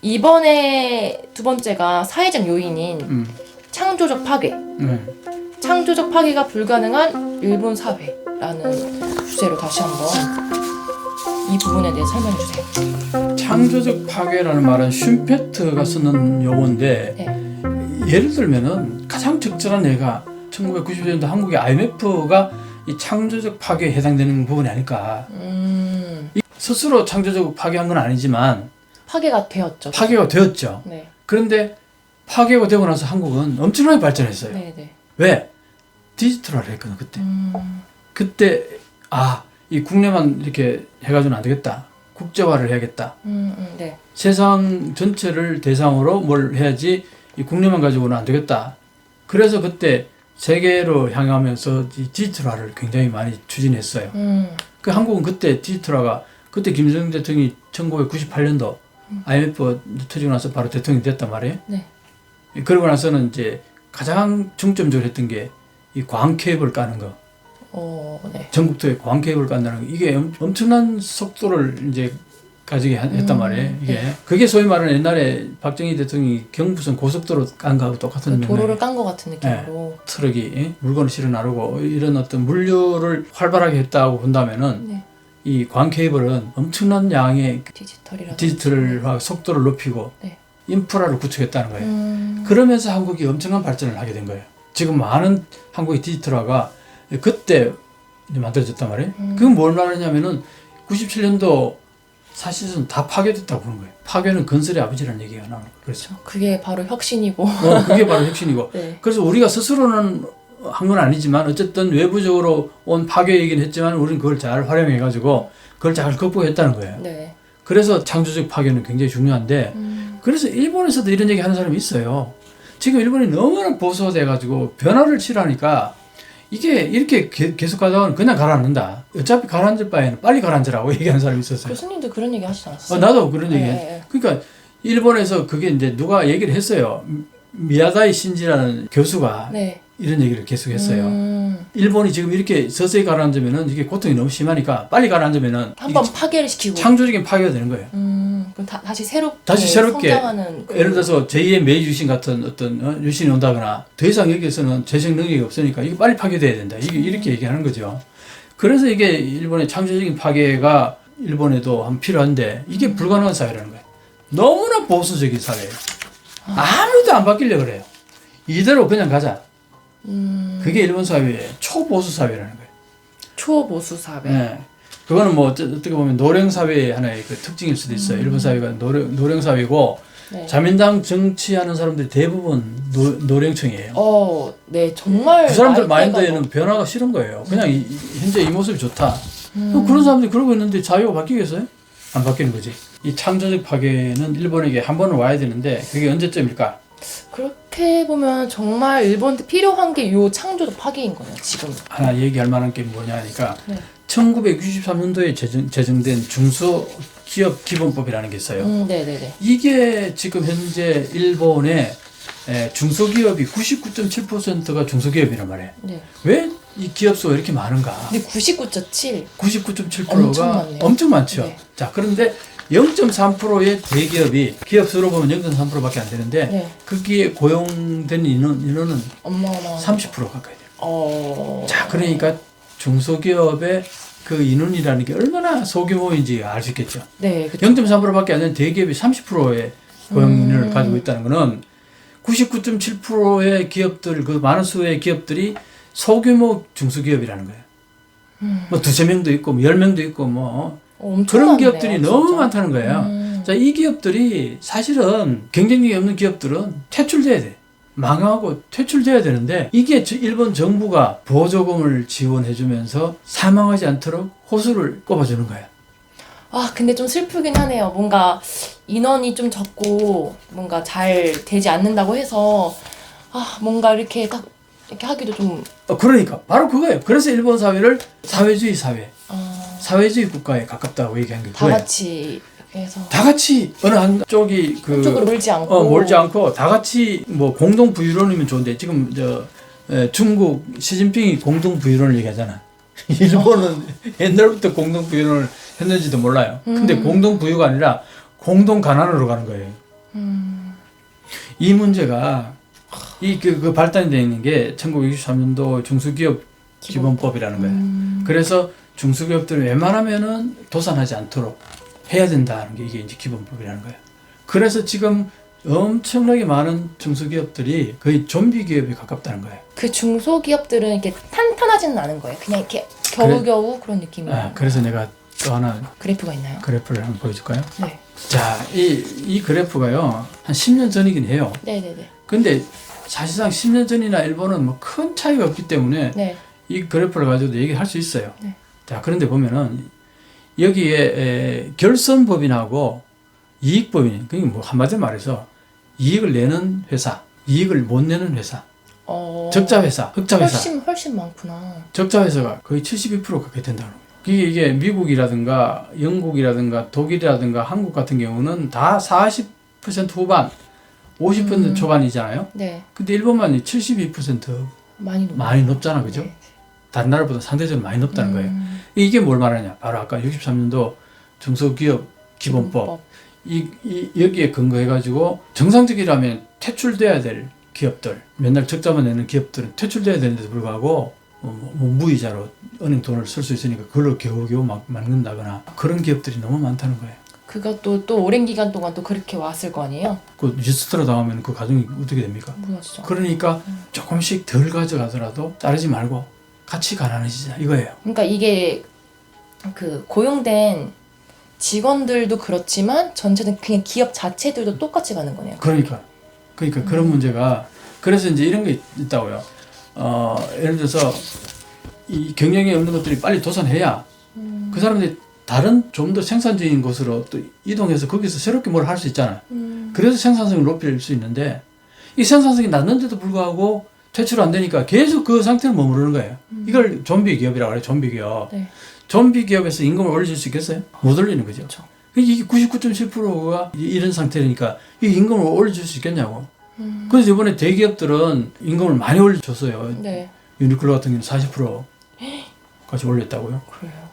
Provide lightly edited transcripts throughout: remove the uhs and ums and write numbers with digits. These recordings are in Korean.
이번에 두 번째가 사회적 요인인 창조적 파괴. 창조적 파괴가 불가능한 일본 사회라는 주제로 다시 한번 이 부분에 대해 설명해 주세요. 창조적 파괴라는 말은 슌페트가 쓰는 용어인데 네. 예를 들면은 가장 적절한 예가 1990년대 한국의 IMF가 이 창조적 파괴에 해당되는 부분이 아닐까. 스스로 창조적 파괴한 건 아니지만 파괴가 되었죠. 파괴가 되었죠. 네. 그런데 파괴가 되고 나서 한국은 엄청나게 발전했어요. 네, 네. 왜? 디지털화를 했거든 그때. 그때 이 국내만 이렇게 해가지고는 안 되겠다. 국제화를 해야겠다. 네. 세상 전체를 대상으로 뭘 해야지 이 국내만 가지고는 안 되겠다. 그래서 그때 세계로 향하면서 이 디지털화를 굉장히 많이 추진했어요. 그 한국은 그때 디지털화가 그때 김대중 대통령이 1998년도 IMF 터지고 나서 바로 대통령이 됐단 말이에요. 네. 그러고 나서는 이제 가장 중점적으로 했던 게 이 광 케이블 까는 거. 네. 전국도에 광 케이블 깐다는 거. 이게 엄청난 속도를 이제 가지게 했단 말이에요. 이게. 네. 그게 소위 말하는 옛날에 박정희 대통령이 경부선 고속도로 깐 거하고 똑같은 그 도로를 깐 것 같은 느낌으로. 네. 트럭이 물건을 실어 나르고 이런 어떤 물류를 활발하게 했다고 본다면은 네. 이 광 케이블은 엄청난 양의 디지털화 속도를 높이고 네. 인프라를 구축했다는 거예요. 그러면서 한국이 엄청난 발전을 하게 된 거예요. 지금 많은 한국의 디지털화가 그때 만들어졌단 말이에요. 그건 뭘 말하냐면은 97년도 사실은 다 파괴됐다고 보는 거예요. 파괴는 건설의 아버지라는 얘기가 나오는 거예요. 그렇죠. 그게 바로 혁신이고. 그게 바로 혁신이고. 네. 그래서 우리가 스스로는 한 건 아니지만 어쨌든 외부적으로 온 파괴이긴 했지만 우리는 그걸 잘 활용해가지고 그걸 잘 극복했다는 거예요. 네. 그래서 창조적 파괴는 굉장히 중요한데 그래서 일본에서도 이런 얘기 하는 사람이 있어요. 지금 일본이 너무나 보수화돼가지고 변화를 싫어하니까 이게 이렇게 계속 가다가는 그냥 가라앉는다. 어차피 가라앉을 바에는 빨리 가라앉으라고 얘기하는 사람이 있었어요. 교수님도 그런 얘기 하시지 않았어요? 나도 그런 얘기. 네. 그러니까 일본에서 그게 이제 누가 얘기를 했어요. 미야다이 신지라는 교수가 네. 이런 얘기를 계속 했어요. 일본이 지금 이렇게 서서히 가라앉으면은 이게 고통이 너무 심하니까 빨리 가라앉으면은 한번 파괴를 시키고. 창조적인 파괴가 되는 거예요. 그럼 다시 새롭게 성장하는 예를 들어서 제2의 메이지 유신 같은 어떤 유신이 온다거나 더 이상 여기에서는 재생 능력이 없으니까 이게 빨리 파괴돼야 된다. 이렇게 얘기하는 거죠. 그래서 이게 일본의 창조적인 파괴가 일본에도 한 필요한데 이게 불가능한 사회라는 거예요. 너무나 보수적인 사회예요. 아무도 안 바뀌려고 그래요. 이대로 그냥 가자. 그게 일본 사회의 초보수 사회라는 거예요. 초보수 사회. 네. 그거는 뭐 어떻게 보면 노령 사회의 하나의 그 특징일 수도 있어요. 일본 사회가 노령 사회고 네. 자민당 정치하는 사람들이 대부분 노령층이에요. 네, 정말 그 사람들 마인드에는 변화가 싫은 거예요. 그냥 현재 이 모습이 좋다. 그런 사람들이 그러고 있는데 자유가 바뀌겠어요? 안 바뀌는 거지. 이 창조적 파괴는 일본에게 한 번은 와야 되는데 그게 언제쯤일까? 그렇게 보면 정말 일본한테 필요한 게 요 창조적 파괴인 거네요, 지금. 하나 얘기할 만한 게 뭐냐 하니까 네. 1963년도에 제정된 중소기업 기본법이라는 게 있어요. 네네네. 이게 지금 현재 일본의 중소기업이 99.7%가 중소기업이란 말이에요. 네. 왜 이 기업 수가 이렇게 많은가? 근데 99.7. 99.7%가 엄청 많죠. 네. 자, 그런데 0.3%의 대기업이 기업 수로 보면 0.3%밖에 안 되는데 네. 거기에 고용된 인원은 어마어마한 30% 가까이 돼요. 거. 자, 그러니까 중소기업의 그 인원이라는 게 얼마나 소규모인지 알 수 있겠죠. 네, 그쵸. 0.3%밖에 안 되는 대기업이 30%의 고용인원을 가지고 있다는 것은 99.7%의 기업들, 그 많은 수의 기업들이 소규모 중소기업이라는 거예요. 뭐 두세 명도 있고, 뭐 10명도 있고, 뭐 그런 많네요, 기업들이 너무 진짜. 많다는 거예요. 자, 이 기업들이 사실은 경쟁력이 없는 기업들은 퇴출돼야 돼. 망하고 퇴출돼야 되는데 이게 일본 정부가 보조금을 지원해주면서 사망하지 않도록 호수를 꼽아주는 거예요. 근데 좀 슬프긴 하네요. 뭔가 인원이 좀 적고 뭔가 잘 되지 않는다고 해서 뭔가 이렇게 딱 이렇게 하기도 좀 그러니까 바로 그거예요. 그래서 일본 사회를 사회주의 사회, 사회주의 국가에 가깝다고 얘기한 게 다 그거예요. 같이 이렇게 해서 다 같이 어느 한쪽이 한쪽으로 몰지 않고 몰지 않고 다 같이 뭐 공동 부유론이면 좋은데 지금 중국 시진핑이 공동 부유론을 얘기하잖아. 일본은 옛날부터 공동 부유론을 했는지도 몰라요. 근데 공동 부유가 아니라 공동 가난으로 가는 거예요. 이 문제가 그 발단이 되어 있는 게 1963년도 중소기업 기본법이라는 거예요. 그래서 중소기업들은 웬만하면은 도산하지 않도록 해야 된다는 게 이게 이제 기본법이라는 거예요. 그래서 지금 엄청나게 많은 중소기업들이 거의 좀비 기업에 가깝다는 거예요. 그 중소기업들은 이렇게 탄탄하지는 않은 거예요. 그냥 이렇게 겨우겨우 그런 느낌이에요. 그래서 내가 또 하나 그래프가 있나요? 그래프를 한번 보여줄까요? 네. 자, 이 그래프가요 한 10년 전이긴 해요. 네네네. 근데 사실상 10년 전이나 일본은 뭐 큰 차이가 없기 때문에 네. 이 그래프를 가지고도 얘기할 수 있어요. 네. 자, 그런데 보면은 여기에 결손법인하고 이익법인, 그게 뭐 한마디로 말해서 이익을 내는 회사, 이익을 못 내는 회사, 적자 회사, 흑자 회사. 훨씬 많구나. 적자 회사가 거의 72% 가까이 된다는 거예요. 이게 미국이라든가 영국이라든가 독일이라든가 한국 같은 경우는 다 40% 후반, 50% 초반이잖아요. 네. 근데 일본만 72% 많이 높잖아, 그죠? 네. 다른 나라보다 상대적으로 많이 높다는 거예요. 이게 뭘 말하냐? 바로 아까 63년도 중소기업 기본법. 여기에 근거해가지고 정상적이라면 퇴출돼야 될 기업들, 맨날 적자만 내는 기업들은 퇴출돼야 되는데도 불구하고 뭐 무이자로 은행 돈을 쓸 수 있으니까 그걸로 겨우겨우 막는다거나 그런 기업들이 너무 많다는 거예요. 그것도 또 오랜 기간 동안 또 그렇게 왔을 거 아니에요? 그 리스트로 당하면 그 가정이 어떻게 됩니까? 무너지죠. 그러니까 조금씩 덜 가져가더라도 자르지 말고 같이 가난해지자 이거예요. 그러니까 이게 그 고용된 직원들도 그렇지만 전체는 그냥 기업 자체들도 똑같이 가는 거네요. 그러니까 그런 문제가 그래서 이제 이런 게 있다고요. 예를 들어서 이 경영에 없는 것들이 빨리 도산해야 그 사람들이 다른 좀 더 생산적인 곳으로 또 이동해서 거기서 새롭게 뭘 할 수 있잖아요. 그래서 생산성을 높일 수 있는데 이 생산성이 낮는데도 불구하고 퇴출 안 되니까 계속 그 상태로 머무르는 거예요. 이걸 좀비 기업이라고 해요. 좀비 기업. 네. 좀비 기업에서 임금을 올려줄 수 있겠어요? 못 올리는 거죠. 그렇죠. 이게 99.7%가 이런 상태니까 이 임금을 올려줄 수 있겠냐고. 그래서 이번에 대기업들은 임금을 많이 올려줬어요. 네. 유니클로 같은 경우는 40%까지 올렸다고요. 그래요.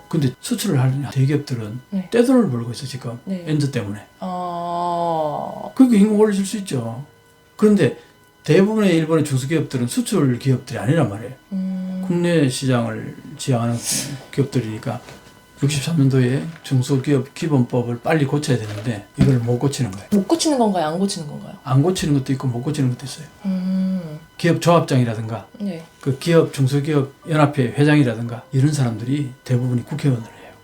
근데 수출을 하는 대기업들은 네. 떼돈을 벌고 있어 지금. 네. 엔드 때문에. 아. 그러니까 임금 올려줄 수 있죠. 그런데 대부분의 일본의 중소기업들은 수출 기업들이 아니란 말이에요. 국내 시장을 지향하는 기업들이니까 63년도에 중소기업 기본법을 빨리 고쳐야 되는데 이걸 못 고치는 거예요. 못 고치는 건가요? 안 고치는 건가요? 안 고치는 것도 있고 못 고치는 것도 있어요. 기업 조합장이라든가 네. 그 기업 중소기업 연합회 회장이라든가 이런 사람들이 대부분이 국회의원을 해요.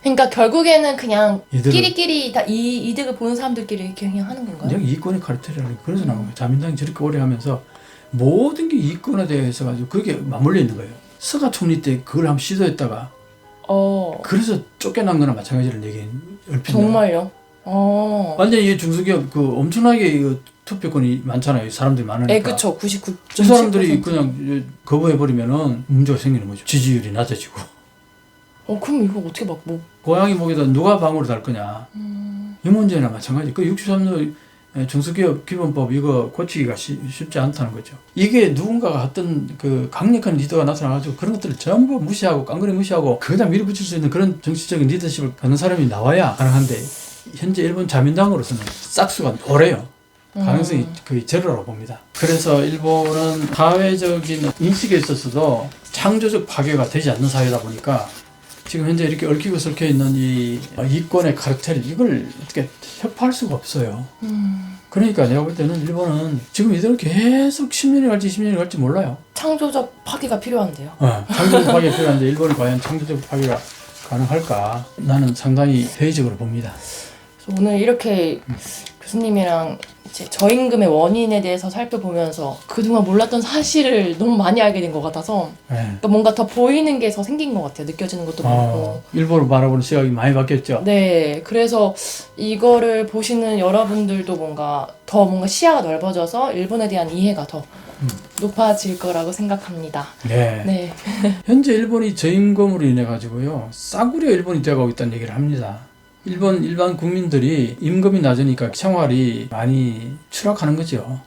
그러니까 결국에는 그냥 이들은- 끼리끼리 다 이득을 보는 사람들끼리 이렇게 그냥 하는 건가요? 그냥 이권의 카르텔이라는 게 그래서 나온 거예요. 자민당이 저렇게 오래 하면서 모든 게 이권화되어 있어가지고 그게 맞물려 있는 거예요. 스가 총리 때 그걸 한번 시도했다가 그래서 쫓겨난 거나 마찬가지를 얘기해. 정말요? 완전히 이 중소기업 그 엄청나게 이 투표권이 많잖아요. 사람들이 많으니까. 네, 그쵸. 99.7%. 이 사람들이 그냥 거부해버리면은 문제가 생기는 거죠. 지지율이 낮아지고. 그럼 이거 어떻게 막 뭐? 고양이 목에다 누가 방울을 달 거냐. 이 문제나 마찬가지. 그 63년 중소기업 기본법 이거 고치기가 쉽지 않다는 거죠. 이게 누군가가 어떤 그 강력한 리더가 나타나가지고 그런 것들을 전부 무시하고 깡그리 무시하고 그다 밀어붙일 수 있는 그런 정치적인 리더십을 갖는 사람이 나와야 가능한데 현재 일본 자민당으로서는 싹수가 오래요. 가능성이 거의 제로라고 봅니다. 그래서 일본은 사회적인 인식에 있어서도 창조적 파괴가 되지 않는 사회다 보니까 지금 현재 이렇게 얽히고 설켜 있는 이 이권의 카르텔 이걸 어떻게 협파할 수가 없어요. 그러니까 내가 볼 때는 일본은 지금 이대로 계속 10년이 갈지 20년이 갈지 몰라요. 창조적 파괴가 필요한데요. 창조적 파괴가 필요한데 일본이 과연 창조적 파괴가 가능할까? 나는 상당히 회의적으로 봅니다. 그래서 오늘 이렇게 교수님이랑 이제 저임금의 원인에 대해서 살펴보면서 그동안 몰랐던 사실을 너무 많이 알게 된 것 같아서 그러니까 뭔가 더 보이는 게 더 생긴 것 같아요. 느껴지는 것도 많고. 일본을 바라보는 시각이 많이 바뀌었죠. 네, 그래서 이거를 보시는 여러분들도 뭔가 시야가 넓어져서 일본에 대한 이해가 더 높아질 거라고 생각합니다. 네. 네. 현재 일본이 저임금으로 인해 가지고요 싸구려 일본이 되어가고 있다는 얘기를 합니다. 일반 국민들이 임금이 낮으니까 생활이 많이 추락하는 거죠.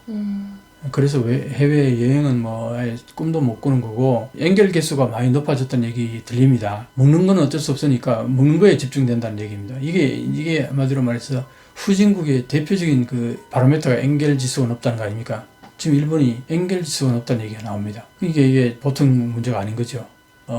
그래서 왜 해외 여행은 뭐 아예 꿈도 못 꾸는 거고 연결 개수가 많이 높아졌다는 얘기 들립니다. 먹는 건 어쩔 수 없으니까 먹는 거에 집중된다는 얘기입니다. 이게 한마디로 말해서 후진국의 대표적인 그 바로메터가 연결 지수가 높다는 거 아닙니까? 지금 일본이 연결 지수가 높다는 얘기가 나옵니다. 이게 보통 문제가 아닌 거죠.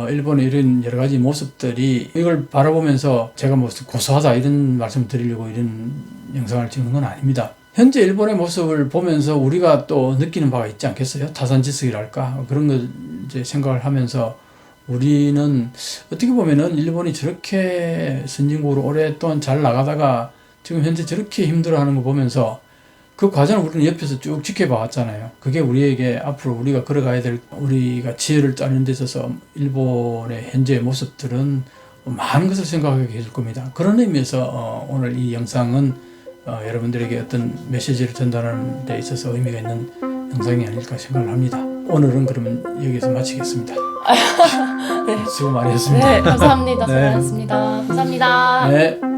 일본의 이런 여러 가지 모습들이 이걸 바라보면서 제가 뭐 고소하다 이런 말씀 드리려고 이런 영상을 찍는 건 아닙니다. 현재 일본의 모습을 보면서 우리가 또 느끼는 바가 있지 않겠어요? 타산지석이랄까? 그런 걸 이제 생각을 하면서 우리는 어떻게 보면은 일본이 저렇게 선진국으로 오랫동안 잘 나가다가 지금 현재 저렇게 힘들어하는 거 보면서 그 과정을 우리는 옆에서 쭉 지켜봐왔잖아요. 그게 우리에게 앞으로 우리가 걸어가야 될 우리가 지혜를 짜는 데 있어서 일본의 현재의 모습들은 많은 것을 생각하게 해줄 겁니다. 그런 의미에서 오늘 이 영상은 여러분들에게 어떤 메시지를 전달하는 데 있어서 의미가 있는 영상이 아닐까 생각을 합니다. 오늘은 그러면 여기서 마치겠습니다. 네. 수고 많이 했습니다. 네, 감사합니다. 네. 수고하셨습니다. 감사합니다. 네.